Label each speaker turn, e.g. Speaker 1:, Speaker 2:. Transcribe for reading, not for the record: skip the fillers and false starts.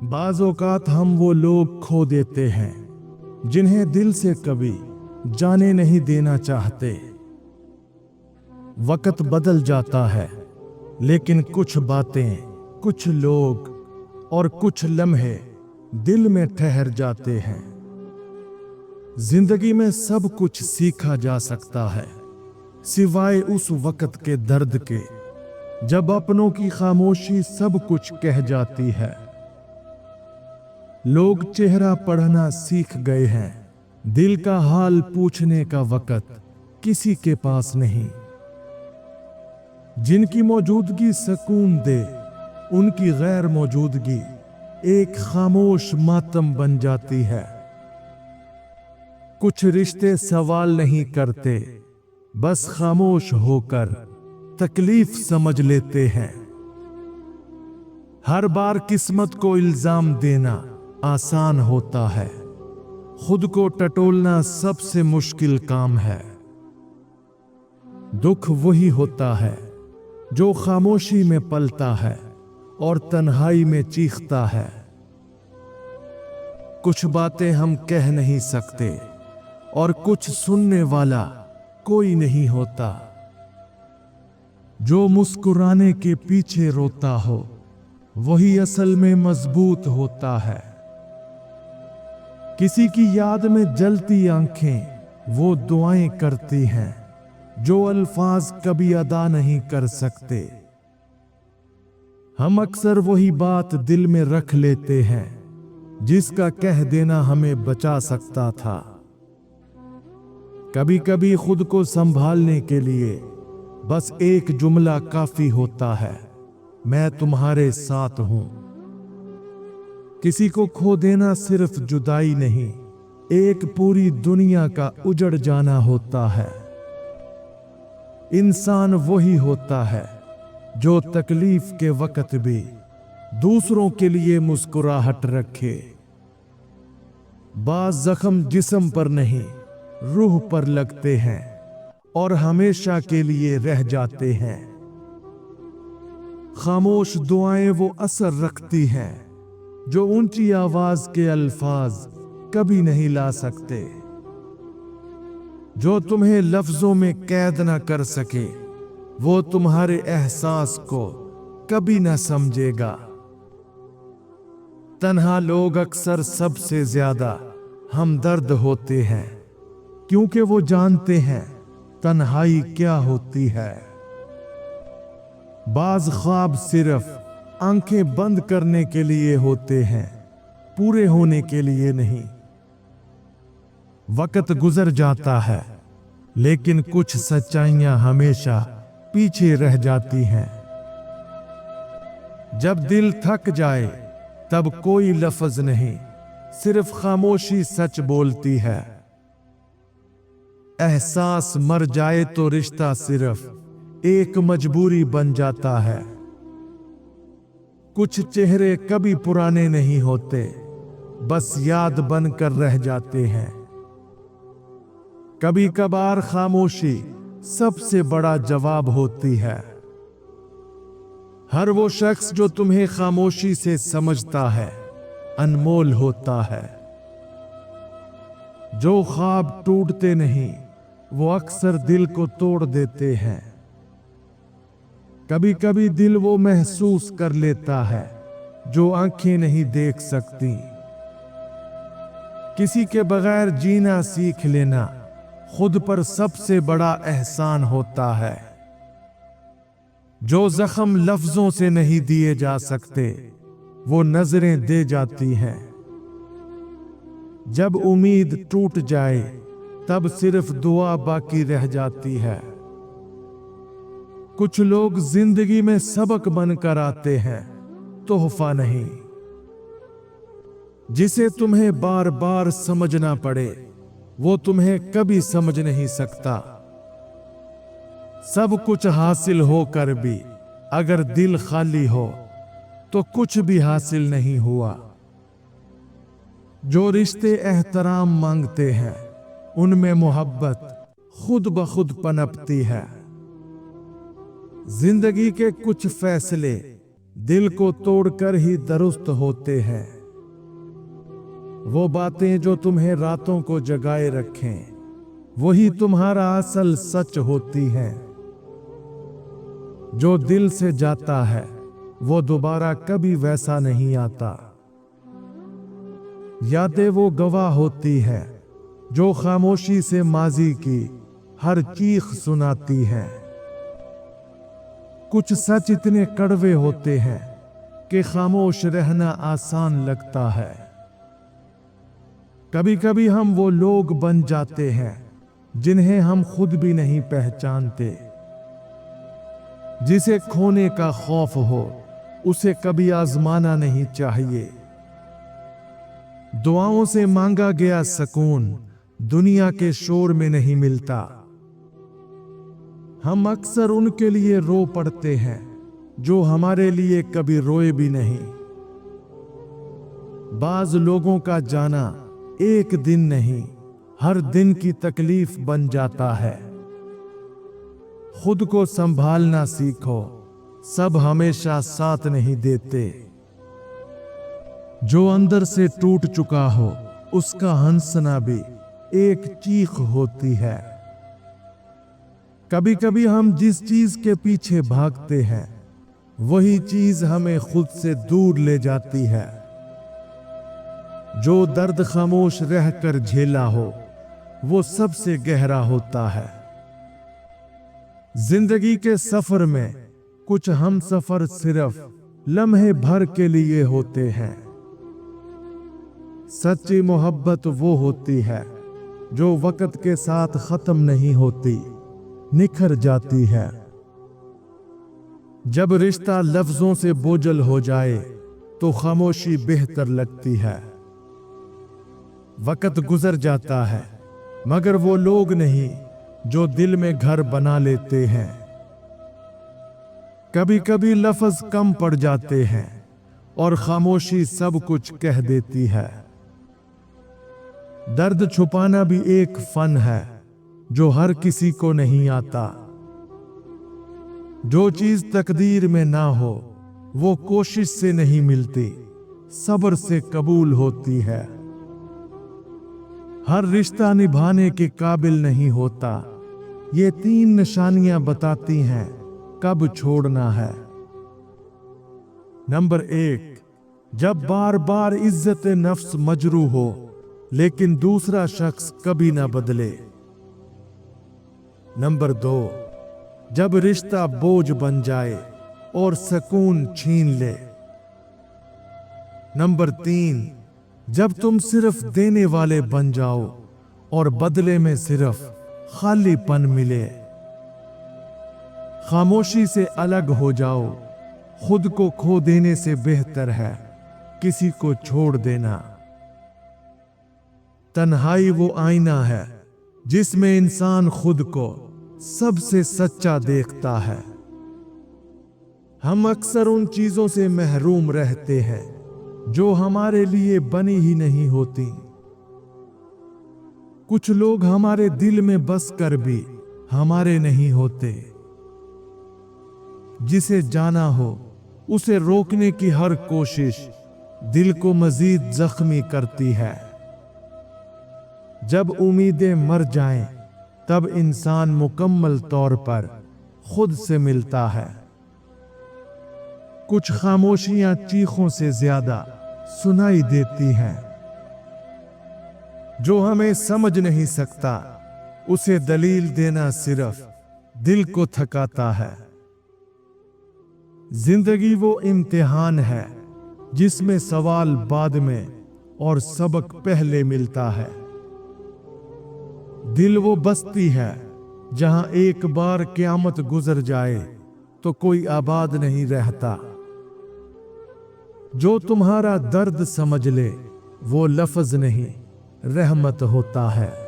Speaker 1: बाज़ औक़ात हम वो लोग खो देते हैं जिन्हें दिल से कभी जाने नहीं देना चाहते। वक्त बदल जाता है लेकिन कुछ बातें, कुछ लोग और कुछ लम्हे दिल में ठहर जाते हैं। जिंदगी में सब कुछ सीखा जा सकता है सिवाय उस वक्त के दर्द के जब अपनों की खामोशी सब कुछ कह जाती है। लोग चेहरा पढ़ना सीख गए हैं, दिल का हाल पूछने का वक्त किसी के पास नहीं। जिनकी मौजूदगी सुकून दे उनकी गैर मौजूदगी एक खामोश मातम बन जाती है। कुछ रिश्ते सवाल नहीं करते, बस खामोश होकर तकलीफ समझ लेते हैं। हर बार किस्मत को इल्जाम देना आसान होता है, खुद को टटोलना सबसे मुश्किल काम है। दुख वही होता है जो खामोशी में पलता है और तन्हाई में चीखता है। कुछ बातें हम कह नहीं सकते और कुछ सुनने वाला कोई नहीं होता। जो मुस्कुराने के पीछे रोता हो वही असल में मजबूत होता है। किसी की याद में जलती आंखें वो दुआएं करती हैं जो अल्फाज कभी अदा नहीं कर सकते। हम अक्सर वही बात दिल में रख लेते हैं जिसका कह देना हमें बचा सकता था। कभी कभी खुद को संभालने के लिए बस एक जुमला काफी होता है, मैं तुम्हारे साथ हूं। किसी को खो देना सिर्फ जुदाई नहीं, एक पूरी दुनिया का उजड़ जाना होता है। इंसान वही होता है जो तकलीफ के वक्त भी दूसरों के लिए मुस्कुराहट रखे। बाज़ जख्म जिस्म पर नहीं रूह पर लगते हैं और हमेशा के लिए रह जाते हैं। खामोश दुआएं वो असर रखती हैं जो ऊंची आवाज के अल्फाज कभी नहीं ला सकते। जो तुम्हें लफ्जों में कैद ना कर सके वो तुम्हारे एहसास को कभी ना समझेगा। तन्हा लोग अक्सर सबसे ज्यादा हमदर्द होते हैं क्योंकि वो जानते हैं तन्हाई क्या होती है। बाज ख्वाब सिर्फ आंखें बंद करने के लिए होते हैं, पूरे होने के लिए नहीं। वक्त गुजर जाता है लेकिन कुछ सच्चाइयां हमेशा पीछे रह जाती हैं। जब दिल थक जाए तब कोई लफ्ज नहीं, सिर्फ खामोशी सच बोलती है। एहसास मर जाए तो रिश्ता सिर्फ एक मजबूरी बन जाता है। कुछ चेहरे कभी पुराने नहीं होते, बस याद बनकर रह जाते हैं। कभी कभार खामोशी सबसे बड़ा जवाब होती है। हर वो शख्स जो तुम्हें खामोशी से समझता है अनमोल होता है। जो ख्वाब टूटते नहीं वो अक्सर दिल को तोड़ देते हैं। कभी कभी दिल वो महसूस कर लेता है जो आंखें नहीं देख सकती। किसी के बगैर जीना सीख लेना खुद पर सबसे बड़ा एहसान होता है। जो जख्म लफ्जों से नहीं दिए जा सकते वो नजरें दे जाती हैं। जब उम्मीद टूट जाए तब सिर्फ दुआ बाकी रह जाती है। कुछ लोग जिंदगी में सबक बनकर आते हैं, तोहफा नहीं। जिसे तुम्हें बार बार समझना पड़े वो तुम्हें कभी समझ नहीं सकता। सब कुछ हासिल होकर भी अगर दिल खाली हो तो कुछ भी हासिल नहीं हुआ। जो रिश्ते एहतराम मांगते हैं उनमें मोहब्बत खुद ब खुद पनपती है। जिंदगी के कुछ फैसले दिल को तोड़कर ही दुरुस्त होते हैं। वो बातें जो तुम्हें रातों को जगाए रखें, वही तुम्हारा असल सच होती हैं। जो दिल से जाता है वो दोबारा कभी वैसा नहीं आता। यादें वो गवाह होती है जो खामोशी से माजी की हर चीख सुनाती हैं। कुछ सच इतने कड़वे होते हैं कि खामोश रहना आसान लगता है। कभी कभी हम वो लोग बन जाते हैं जिन्हें हम खुद भी नहीं पहचानते। जिसे खोने का खौफ हो उसे कभी आजमाना नहीं चाहिए। दुआओं से मांगा गया सुकून दुनिया के शोर में नहीं मिलता। हम अक्सर उनके लिए रो पड़ते हैं जो हमारे लिए कभी रोए भी नहीं। बाज लोगों का जाना एक दिन नहीं, हर दिन की तकलीफ बन जाता है। खुद को संभालना सीखो, सब हमेशा साथ नहीं देते। जो अंदर से टूट चुका हो उसका हंसना भी एक चीख होती है। कभी कभी हम जिस चीज के पीछे भागते हैं वही चीज हमें खुद से दूर ले जाती है। जो दर्द खामोश रहकर झेला हो वो सबसे गहरा होता है। जिंदगी के सफर में कुछ हम सफर सिर्फ लम्हे भर के लिए होते हैं। सच्ची मोहब्बत वो होती है जो वक्त के साथ खत्म नहीं होती, निखर जाती है। जब रिश्ता लफ्जों से बोझल हो जाए तो खामोशी बेहतर लगती है। वक्त गुजर जाता है मगर वो लोग नहीं जो दिल में घर बना लेते हैं। कभी कभी लफ्ज कम पड़ जाते हैं और खामोशी सब कुछ कह देती है। दर्द छुपाना भी एक फन है जो हर किसी को नहीं आता। जो चीज तकदीर में ना हो वो कोशिश से नहीं मिलती, सब्र से कबूल होती है। हर रिश्ता निभाने के काबिल नहीं होता, ये 3 निशानियां बताती हैं कब छोड़ना है। नंबर 1, जब बार बार इज्जत नफ्स मजरू हो लेकिन दूसरा शख्स कभी ना बदले। नंबर 2, जब रिश्ता बोझ बन जाए और सुकून छीन ले। नंबर 3, जब तुम सिर्फ देने वाले बन जाओ और बदले में सिर्फ खालीपन मिले। खामोशी से अलग हो जाओ, खुद को खो देने से बेहतर है किसी को छोड़ देना। तन्हाई वो आईना है जिसमें इंसान खुद को सबसे सच्चा देखता है। हम अक्सर उन चीजों से महरूम रहते हैं जो हमारे लिए बनी ही नहीं होती। कुछ लोग हमारे दिल में बस कर भी हमारे नहीं होते। जिसे जाना हो उसे रोकने की हर कोशिश दिल को मजीद जख्मी करती है। जब उम्मीदें मर जाएं, तब इंसान मुकम्मल तौर पर खुद से मिलता है। कुछ खामोशियां चीखों से ज्यादा सुनाई देती हैं। जो हमें समझ नहीं सकता उसे दलील देना सिर्फ दिल को थकाता है। जिंदगी वो इम्तिहान है जिसमें सवाल बाद में और सबक पहले मिलता है। दिल वो बस्ती है जहां एक बार क़यामत गुजर जाए तो कोई आबाद नहीं रहता। जो तुम्हारा दर्द समझ ले वो लफ्ज नहीं रहमत होता है।